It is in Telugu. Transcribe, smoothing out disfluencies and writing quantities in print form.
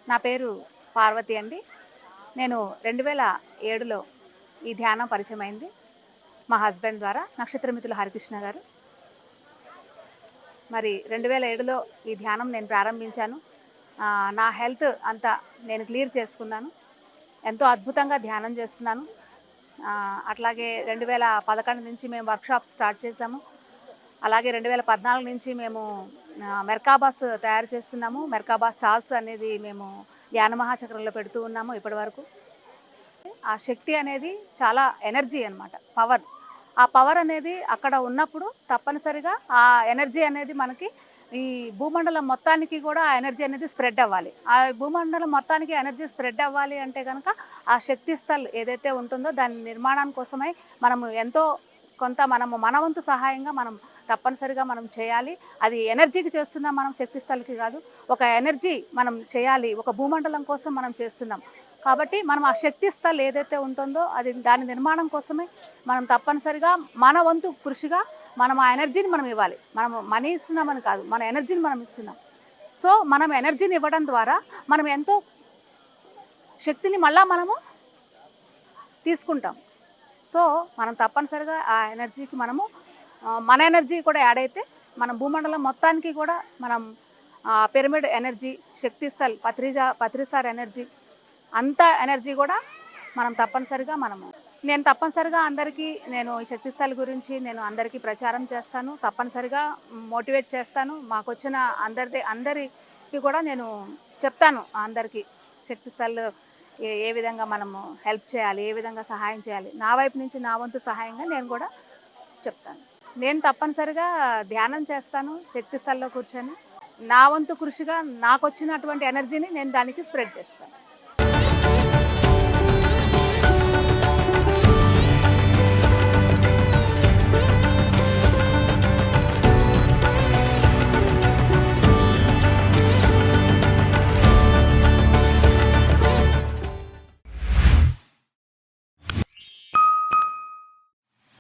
నా పేరు పార్వతి అండి. నేను 2007లో ఈ ధ్యానం పరిచయం అయింది మా హస్బెండ్ ద్వారా, నక్షత్రమితులు హరికృష్ణ గారు. మరి 2007లో ఈ ధ్యానం నేను ప్రారంభించాను. నా హెల్త్ అంతా నేను క్లియర్ చేసుకున్నాను. ఎంతో అద్భుతంగా ధ్యానం చేస్తున్నాను. అట్లాగే 2011 నుంచి మేము వర్క్షాప్స్ స్టార్ట్ చేసాము. అలాగే 2014 నుంచి మేము మెర్కాబాస్ తయారు చేస్తున్నాము. మెర్కాబా స్టాల్స్ అనేది మేము ధ్యాన మహాచక్రంలో పెడుతూ ఉన్నాము ఇప్పటి వరకు. ఆ శక్తి అనేది చాలా ఎనర్జీ అనమాట, పవర్. ఆ పవర్ అనేది అక్కడ ఉన్నప్పుడు తప్పనిసరిగా ఆ ఎనర్జీ అనేది మనకి ఈ భూమండలం మొత్తానికి కూడా ఆ ఎనర్జీ అనేది స్ప్రెడ్ అవ్వాలి. ఆ భూమండలం మొత్తానికి ఎనర్జీ స్ప్రెడ్ అవ్వాలి అంటే కనుక ఆ శక్తి స్థల్ ఏదైతే ఉంటుందో దాని నిర్మాణం కోసమై మనము ఎంతో కొంత మన వంతు సహాయంగా మనం తప్పనిసరిగా మనం చేయాలి. అది ఎనర్జీకి చేస్తున్నాం, మనం శక్తి స్థల్కి కాదు. ఒక ఎనర్జీ మనం చేయాలి, ఒక భూమండలం కోసం మనం చేస్తున్నాం కాబట్టి మనం ఆ శక్తి స్థల్ ఏదైతే ఉంటుందో అది దాని నిర్మాణం కోసమే మనం తప్పనిసరిగా మన వంతు కృషిగా మనం ఆ ఎనర్జీని మనం ఇవ్వాలి. మనం మనీ ఇస్తున్నామని కాదు, మన ఎనర్జీని మనం ఇస్తున్నాం. సో మనం ఎనర్జీని ఇవ్వడం ద్వారా మనం ఎంతో శక్తిని మళ్ళా మనము తీసుకుంటాం. సో మనం తప్పనిసరిగా ఆ ఎనర్జీకి మనము మన ఎనర్జీ కూడా యాడ్ అయితే మనం భూమండలం మొత్తానికి కూడా మనం పిరమిడ్ ఎనర్జీ, శక్తి స్థల్, పత్రిసార్ ఎనర్జీ, అంత ఎనర్జీ కూడా మనం తప్పనిసరిగా నేను తప్పనిసరిగా అందరికీ నేను ఈ శక్తి స్థల్ గురించి నేను అందరికీ ప్రచారం చేస్తాను. తప్పనిసరిగా మోటివేట్ చేస్తాను. మాకు వచ్చిన అందరికీ కూడా నేను చెప్తాను. అందరికీ శక్తి స్థల్ ఏ విధంగా మనము హెల్ప్ చేయాలి, ఏ విధంగా సహాయం చేయాలి, నా వైపు నుంచి నా వంతు సహాయంగా నేను కూడా చెప్తాను. నేను తప్పనిసరిగా ధ్యానం చేస్తాను శక్తి స్థల్లో కూర్చొని. నా వంతు కృషిగా నాకు వచ్చినటువంటి ఎనర్జీని నేను దానికి స్ప్రెడ్ చేస్తాను.